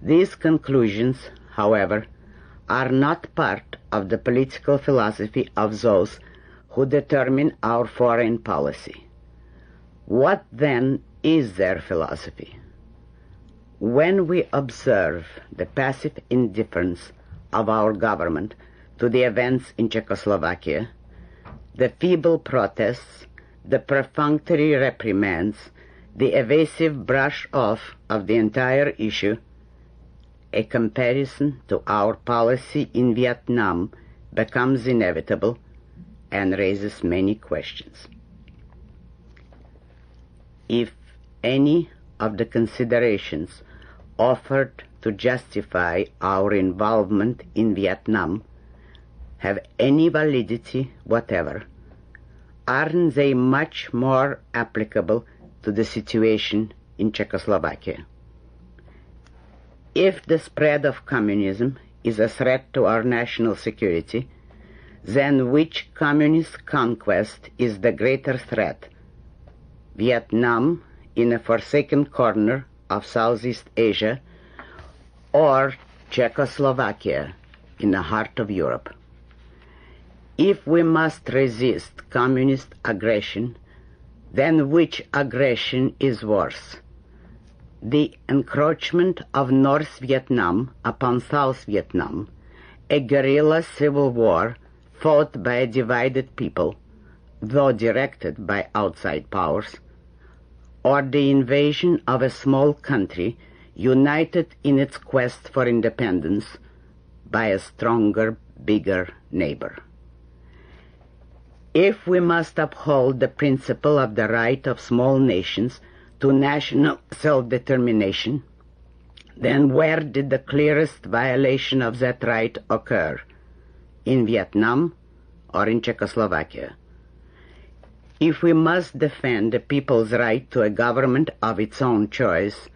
These conclusions, however, are not part of the political philosophy of those who determine our foreign policy. What then is their philosophy? When we observe the passive indifference of our government to the events in Czechoslovakia, the feeble protests, the perfunctory reprimands, the evasive brush-off of the entire issue, a comparison to our policy in Vietnam becomes inevitable and raises many questions. If any of the considerations offered to justify our involvement in Vietnam have any validity whatever, aren't they much more applicable to the situation in Czechoslovakia? If the spread of communism is a threat to our national security, then which communist conquest is the greater threat? Vietnam in a forsaken corner of Southeast Asia, or Czechoslovakia in the heart of Europe? If we must resist communist aggression, then which aggression is worse? The encroachment of North Vietnam upon South Vietnam, a guerrilla civil war fought by a divided people, though directed by outside powers, or the invasion of a small country united in its quest for independence by a stronger, bigger neighbor. If we must uphold the principle of the right of small nations to national self-determination, then where did the clearest violation of that right occur? In Vietnam or in Czechoslovakia? If we must defend the people's right to a government of its own choice,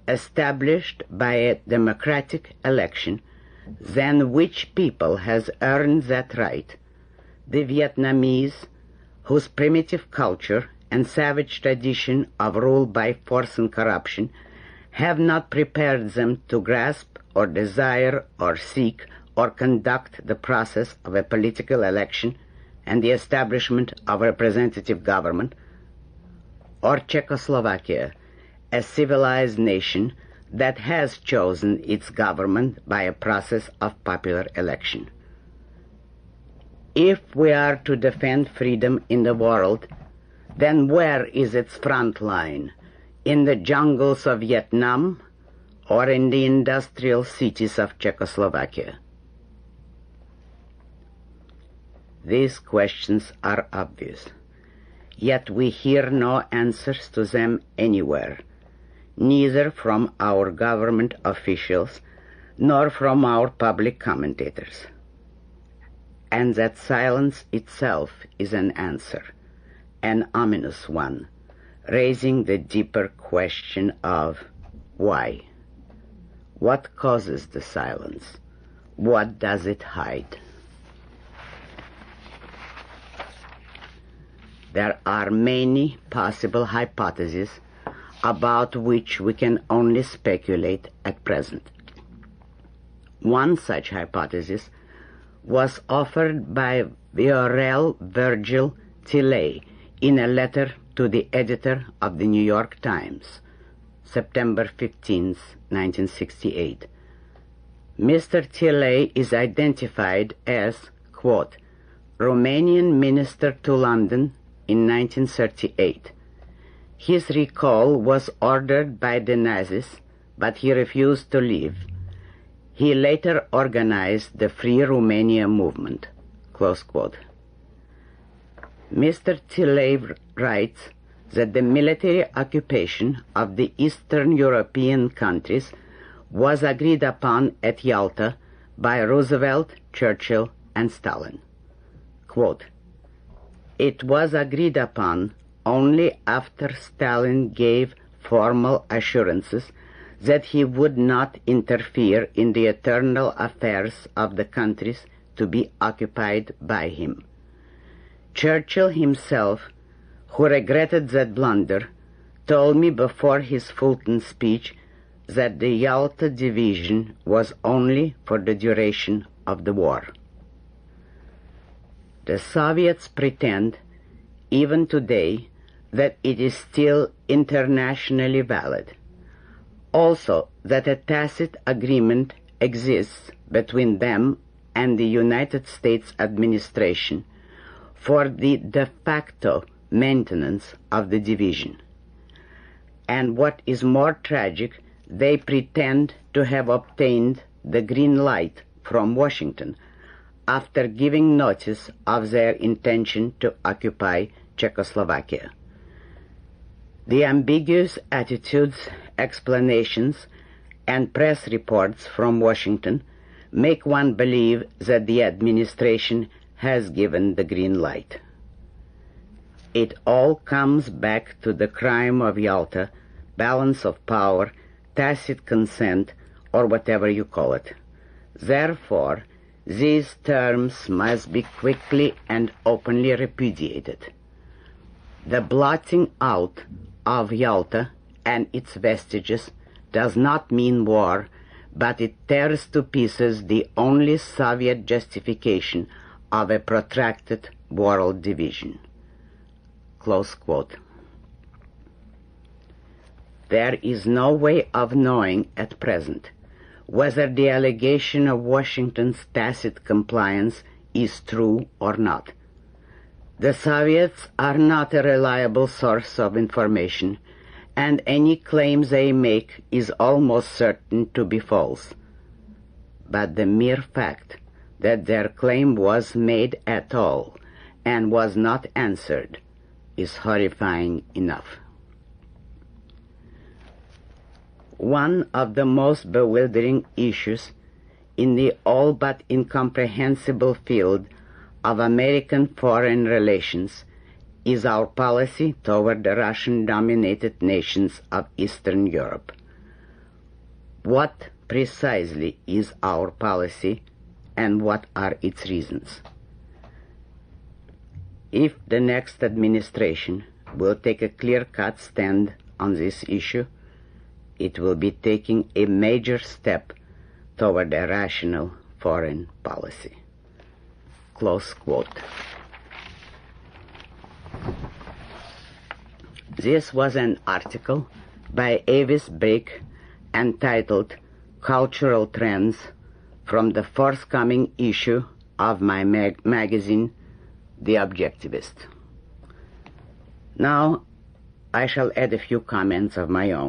established by a democratic election, then which people has earned that right? The Vietnamese, whose primitive culture and savage tradition of rule by force and corruption have not prepared them to grasp or desire or seek or conduct the process of a political election and the establishment of a representative government, or Czechoslovakia, a civilized nation that has chosen its government by a process of popular election. If we are to defend freedom in the world, then where is its front line? In the jungles of Vietnam or in the industrial cities of Czechoslovakia? These questions are obvious, yet we hear no answers to them anywhere, neither from our government officials nor from our public commentators. And that silence itself is an answer, an ominous one, raising the deeper question of why? What causes the silence? What does it hide? There are many possible hypotheses about which we can only speculate at present. One such hypothesis was offered by Viorel Virgil Tilley in a letter to the editor of the New York Times, September 15, 1968. Mr. Tilley is identified as, quote, Romanian minister to London in 1938. His recall was ordered by the Nazis, but he refused to leave. He later organized the Free Romania movement, close quote. Mr. Tilley writes that the military occupation of the Eastern European countries was agreed upon at Yalta by Roosevelt, Churchill, and Stalin. Quote, it was agreed upon only after Stalin gave formal assurances that he would not interfere in the internal affairs of the countries to be occupied by him. Churchill himself, who regretted that blunder, told me before his Fulton speech that the Yalta division was only for the duration of the war. The Soviets pretend, even today, that it is still internationally valid. Also, that a tacit agreement exists between them and the United States administration for the de facto maintenance of the division. And what is more tragic, they pretend to have obtained the green light from Washington after giving notice of their intention to occupy Czechoslovakia. The ambiguous attitudes, explanations, and press reports from Washington make one believe that the administration has given the green light. It all comes back to the crime of Yalta, balance of power, tacit consent, or whatever you call it. Therefore, these terms must be quickly and openly repudiated. The blotting out of Yalta and its vestiges does not mean war, but it tears to pieces the only Soviet justification of a protracted world division. Close quote. There is no way of knowing at present whether the allegation of Washington's tacit compliance is true or not. The Soviets are not a reliable source of information, and any claims they make is almost certain to be false. But the mere fact that their claim was made at all and was not answered is horrifying enough. One of the most bewildering issues in the all but incomprehensible field of American foreign relations is our policy toward the Russian-dominated nations of Eastern Europe. What precisely is our policy, and what are its reasons? If the next administration will take a clear-cut stand on this issue, it will be taking a major step toward a rational foreign policy. Close quote. This was an article by Avis Bake entitled Cultural Trends from the forthcoming issue of my magazine, The Objectivist. Now, I shall add a few comments of my own.